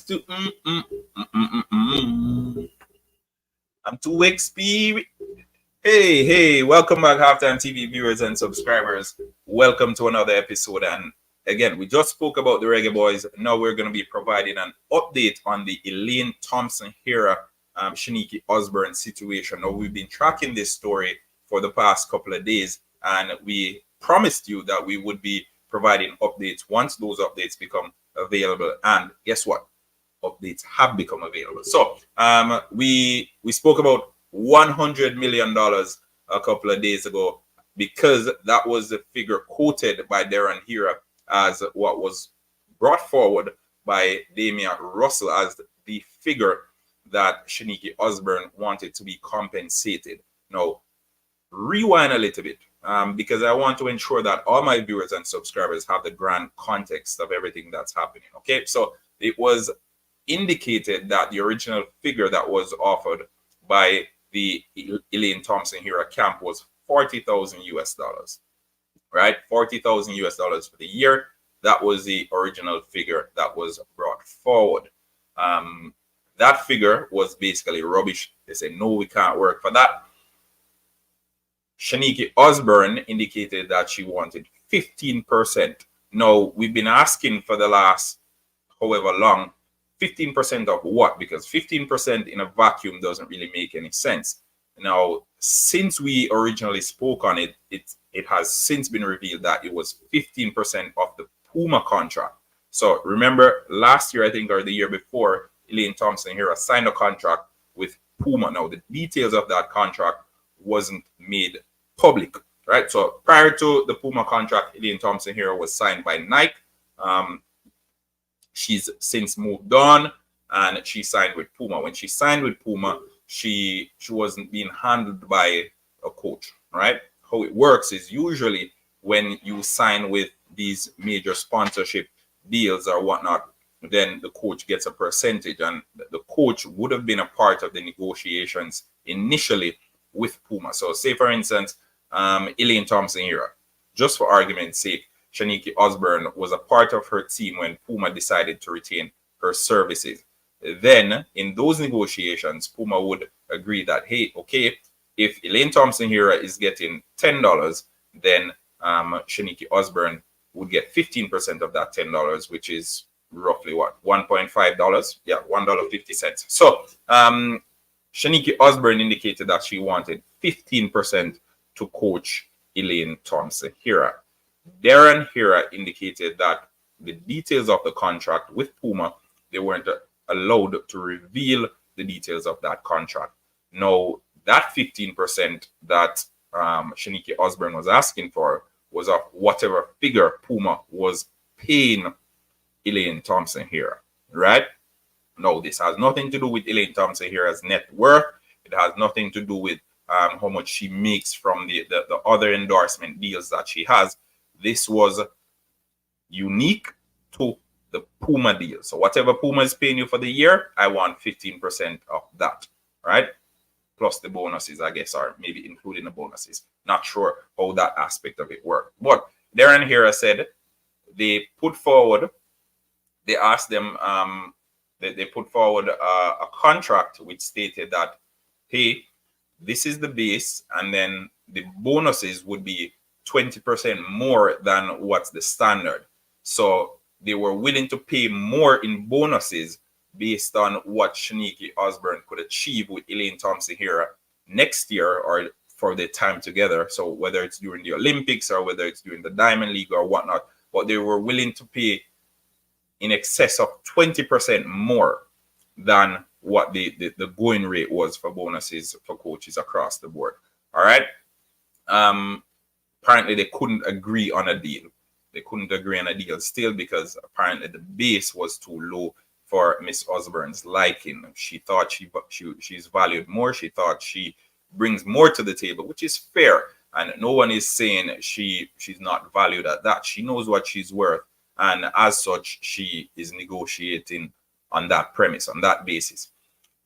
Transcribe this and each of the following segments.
to I'm too experienced. Hey, welcome back, Halftime TV viewers and subscribers. Welcome to another episode. And again, we just spoke about the Reggae Boys. Now we're going to be providing an update on the Elaine Thompson Hera, Shaniki Osbourne situation. Now, we've been tracking this story for the past couple of days, and we promised you that we would be providing updates once those updates become available. And guess what? Updates have become available. So we spoke about $100 million a couple of days ago, because that was the figure quoted by Darren Hera as what was brought forward by Damien Russell as the figure that Shaniki Osbourne wanted to be compensated. Now, rewind a little bit, because I want to ensure that all my viewers and subscribers have the grand context of everything that's happening. Okay, so it was indicated that the original figure that was offered by the Elaine Thompson Hera camp was $40,000 right? $40,000 for the year. That was the original figure that was brought forward. That figure was basically rubbish. They said, no, we can't work for that. Shaniki Osbourne indicated that she wanted 15%. Now, we've been asking for the last however long, 15% of what? Because 15% in a vacuum doesn't really make any sense. Now, since we originally spoke on it, it has since been revealed that it was 15% of the Puma contract. So remember, last year, I think, or the year before, Elaine Thompson Hera signed a contract with Puma. Now, the details of that contract wasn't made public, right? So prior to the Puma contract, Elaine Thompson Hera was signed by Nike. She's since moved on, and she signed with Puma. When she signed with Puma, she wasn't being handled by a coach, right? How it works is usually when you sign with these major sponsorship deals or whatnot, then the coach gets a percentage, and the coach would have been a part of the negotiations initially with Puma. So say, for instance, Elaine Thompson Hera, just for argument's sake, Shaniki Osbourne was a part of her team when Puma decided to retain her services. Then, in those negotiations, Puma would agree that, hey, okay, if Elaine Thompson Hera is getting $10, then Shaniki Osbourne would get 15% of that $10, which is roughly what? $1.5? Yeah, $1.50. So, Shaniki Osbourne indicated that she wanted 15% to coach Elaine Thompson Hera. Darren Hera indicated that the details of the contract with Puma, they weren't allowed to reveal the details of that contract. Now, that 15% that Shaniki Osbourne was asking for was of whatever figure Puma was paying Elaine Thompson Hera, right? No, this has nothing to do with Elaine Thompson Hera's net worth. It has nothing to do with how much she makes from the other endorsement deals that she has. This was unique to the Puma deal. So whatever Puma is paying you for the year, I want 15% of that, right? Plus the bonuses, I guess, or maybe including the bonuses. Not sure how that aspect of it worked. But Darren Hera said they asked them, they put forward a contract which stated that, hey, this is the base, and then the bonuses would be 20% more than what's the standard. So they were willing to pay more in bonuses based on what Shaniki Osbourne could achieve with Elaine Thompson Hera next year or for their time together. So whether it's during the Olympics or whether it's during the Diamond League or whatnot, but they were willing to pay in excess of 20% more than what the going rate was for bonuses for coaches across the board. All right. Apparently they couldn't agree on a deal. They couldn't agree on a deal still because apparently the base was too low for Miss Osbourne's liking. She thought she's valued more. She thought she brings more to the table, which is fair. And no one is saying she's not valued at that. She knows what she's worth. And as such, she is negotiating on that premise, on that basis.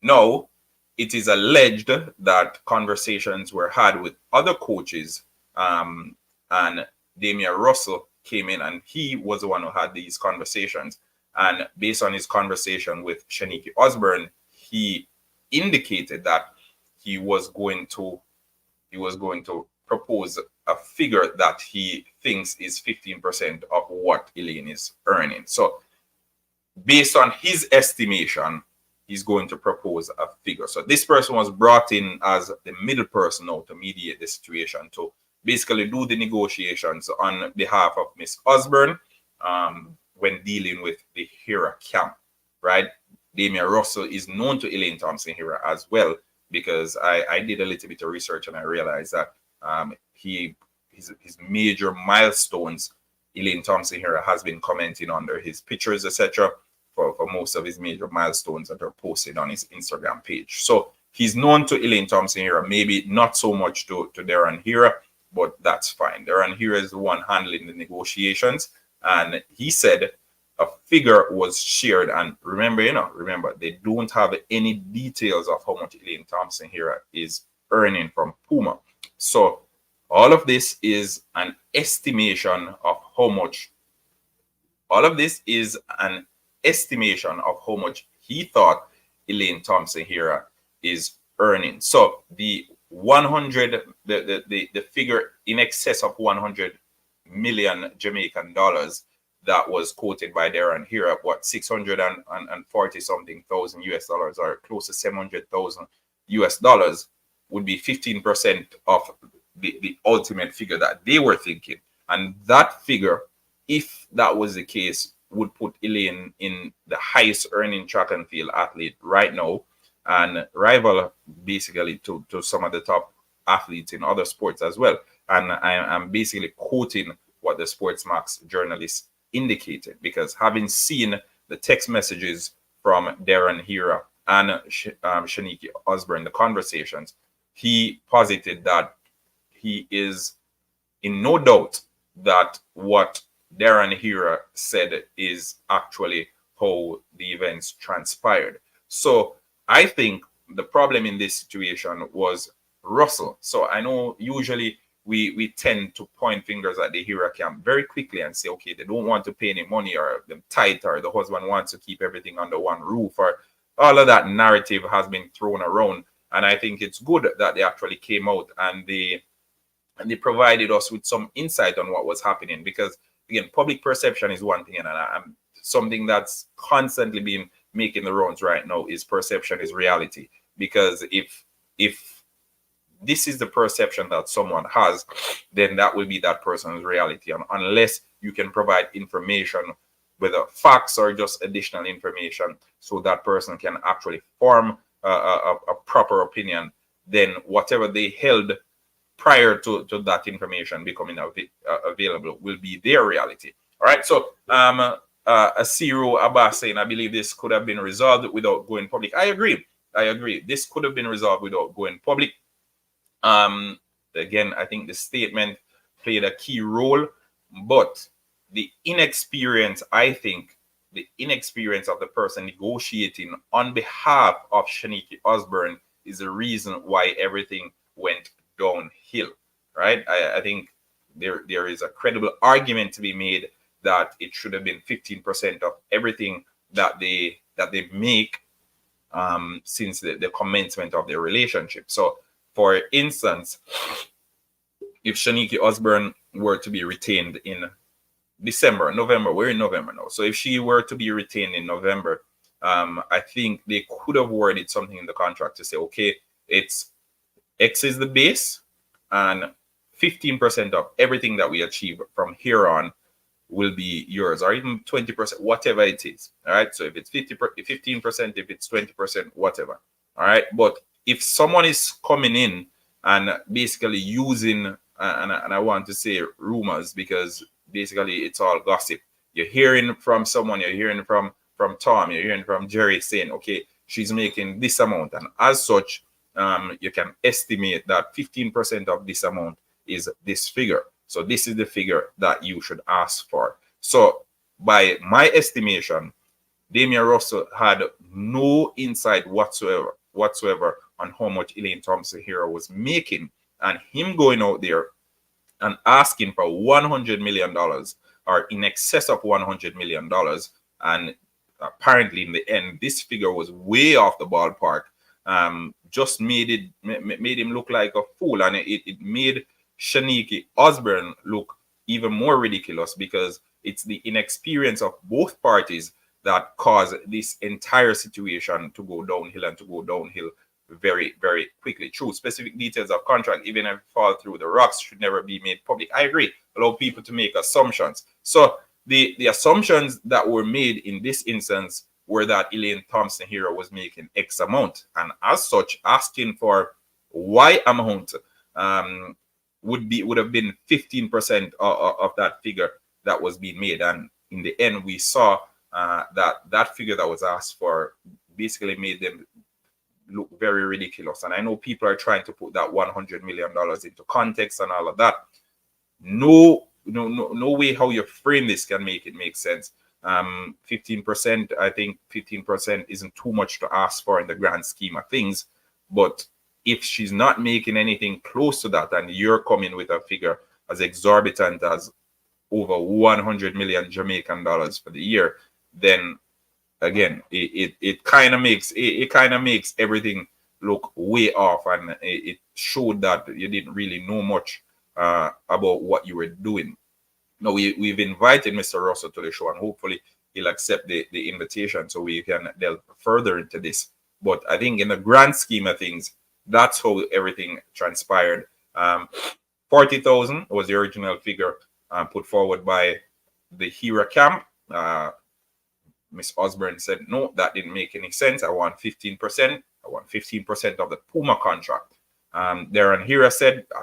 Now, it is alleged that conversations were had with other coaches, and Damien Russell came in, and he was the one who had these conversations. And based on his conversation with Shaniki Osbourne, he indicated that he was going to propose a figure that he thinks is 15% of what Elaine is earning. So based on his estimation, he's going to propose a figure. So this person was brought in as the middle person now to mediate the situation, to basically do the negotiations on behalf of Miss Osbourne when dealing with the Hera camp, right? Damien Russell is known to Elaine Thompson Hera as well, because I did a little bit of research and I realized that his major milestones, Elaine Thompson Hera has been commenting under his pictures, etc., for most of his major milestones that are posted on his Instagram page. So he's known to Elaine Thompson Hera, maybe not so much to Darren Hera, but that's fine. Darren Hera is the one handling the negotiations, and he said a figure was shared. And remember, they don't have any details of how much Elaine Thompson Hera is earning from Puma. So all of this is an estimation of how much. All of this is an estimation of how much he thought Elaine Thompson Hera is earning. So the 100, the figure in excess of 100 million Jamaican dollars that was quoted by Darren Hera, what, 640 something thousand US dollars, or close to 700,000 US dollars, would be 15% of the ultimate figure that they were thinking. And that figure, if that was the case, would put Elaine in the highest earning track and field athlete right now, and rival basically to some of the top athletes in other sports as well. And I'm basically quoting what the Sportsmax journalist indicated, because having seen the text messages from Darren Hera and Shaniki Osbourne, the conversations, he posited that he is in no doubt that what Darren Hera said is actually how the events transpired. So I think the problem in this situation was Russell. So I know usually we tend to point fingers at the Hera camp very quickly and say, okay, they don't want to pay any money, or them tight, or the husband wants to keep everything under one roof, or all of that narrative has been thrown around. And I think it's good that they actually came out and they provided us with some insight on what was happening, because again, public perception is one thing, and I'm something that's constantly been making the rounds right now is perception is reality. Because if this is the perception that someone has, then that will be that person's reality. And unless you can provide information, whether facts or just additional information, so that person can actually form a proper opinion, then whatever they held prior to that information becoming available will be their reality. All right. So Asiru Abbas saying, I believe this could have been resolved without going public. I agree. This could have been resolved without going public. Again, I think the statement played a key role, but the inexperience, I think, the inexperience of the person negotiating on behalf of Shaniki Osbourne is the reason why everything went downhill, right? I think there is a credible argument to be made that it should have been 15% of everything that they make since the commencement of their relationship. So, for instance, if Shaniki Osbourne were to be retained in November, we're in November now. So if she were to be retained in November, I think they could have worded something in the contract to say, okay, it's X is the base, and 15% of everything that we achieve from here on will be yours, or even 20%, whatever it is. All right. So if it's 15%, if it's 20%, whatever. All right. But if someone is coming in and basically using, and I want to say rumors, because basically it's all gossip. You're hearing from someone, you're hearing from Tom, you're hearing from Jerry saying, okay, she's making this amount. And as such, you can estimate that 15% of this amount is this figure. So this is the figure that you should ask for. So by my estimation, Damien Russell had no insight whatsoever on how much Elaine Thompson Hera was making, and him going out there and asking for $100 million or in excess of $100 million, and apparently in the end, this figure was way off the ballpark. Just made him look like a fool, and it made Shaniki Osbourne look even more ridiculous, because it's the inexperience of both parties that caused this entire situation to go downhill, and to go downhill very, very quickly. True, specific details of contract, even if fall through the rocks, should never be made public. I agree. Allow people to make assumptions. So the assumptions that were made in this instance were that Elaine Thompson here was making X amount, and as such, asking for Y amount would have been 15% of that figure that was being made. And in the end, we saw that figure that was asked for basically made them look very ridiculous. And I know people are trying to put that $100 million into context and all of that. No way how you frame this can make it make sense. 15%, I think 15% isn't too much to ask for in the grand scheme of things. But if she's not making anything close to that, and you're coming with a figure as exorbitant as over 100 million Jamaican dollars for the year, then again, it kind of makes everything look way off, and it showed that you didn't really know much about what you were doing. Now, we've invited Mr. Russell to the show, and hopefully he'll accept the invitation so we can delve further into this. But I think in the grand scheme of things, that's how everything transpired. 40,000 was the original figure put forward by the Hera camp. Miss Osbourne said, no, that didn't make any sense. I want 15%. I want 15% of the Puma contract. Darren Hera said, I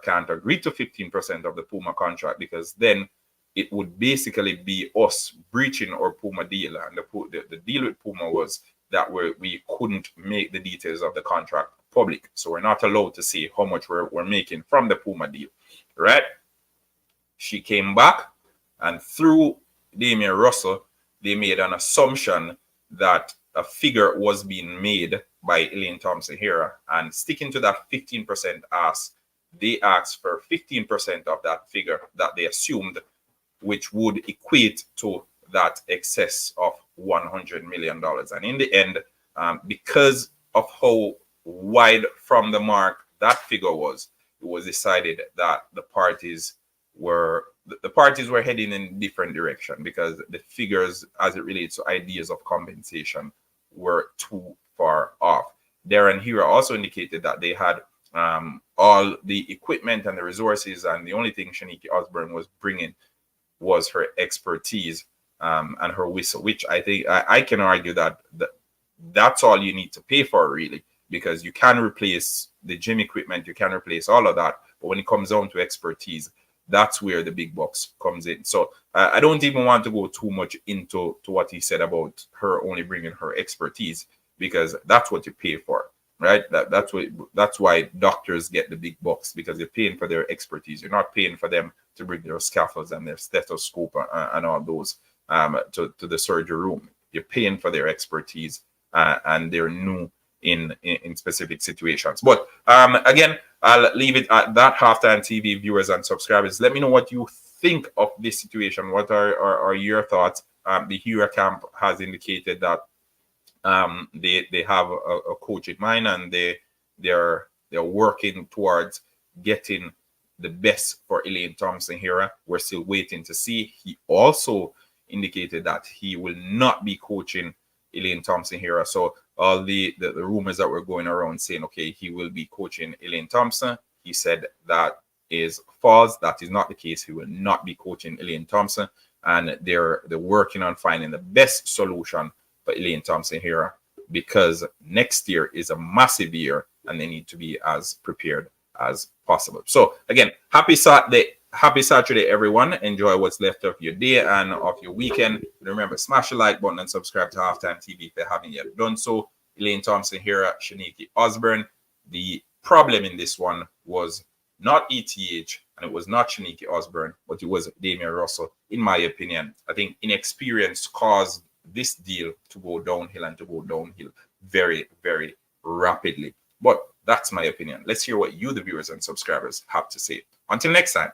can't agree to 15% of the Puma contract, because then it would basically be us breaching our Puma deal. And the deal with Puma was that we couldn't make the details of the contract public. So we're not allowed to say how much we're making from the Puma deal, right? She came back, and through Damien Russell, they made an assumption that a figure was being made by Elaine Thompson here, and sticking to that 15% ask, they asked for 15% of that figure that they assumed, which would equate to that excess of $100 million. And in the end, because of how wide from the mark that figure was, it was decided that the parties were heading in different direction, because the figures as it relates to ideas of compensation were too far off. Darren Hera also indicated that they had all the equipment and the resources, and the only thing Shaniki Osbourne was bringing was her expertise and her whistle, which I think I can argue that that's all you need to pay for, really, because you can replace the gym equipment, you can replace all of that, but when it comes down to expertise, that's where the big bucks comes in. So I don't even want to go too much into what he said about her only bringing her expertise, because that's what you pay for, right? That's why doctors get the big bucks, because you're paying for their expertise. You're not paying for them to bring their scaffolds and their stethoscope and all those to the surgery room. You're paying for their expertise, and they're new in specific situations. But again, I'll leave it at that. Halftime TV viewers and subscribers, let me know what you think of this situation. What are your thoughts? The Hera camp has indicated that they have a coach in mind, and they're working towards getting the best for Elaine Thompson Hera. We're still waiting to see. He also indicated that he will not be coaching Elaine Thompson Hera. So all the rumors that were going around saying, okay, he will be coaching Elaine Thompson, he said that is false. That is not the case. He will not be coaching Elaine Thompson, and they're working on finding the best solution for Elaine Thompson Hera, because next year is a massive year, and they need to be as prepared as possible. So again, happy Saturday, everyone. Enjoy what's left of your day and of your weekend. Remember, smash the like button and subscribe to Halftime TV if you haven't yet done so. Elaine Thompson Hera, Shaniki Osbourne. The problem in this one was not ETH, and it was not Shaniki Osbourne, but it was Damien Russell. In my opinion, I think Inexperience caused this deal to go downhill, and to go downhill very, very rapidly. But that's my opinion. Let's hear what you, the viewers and subscribers, have to say. Until next time.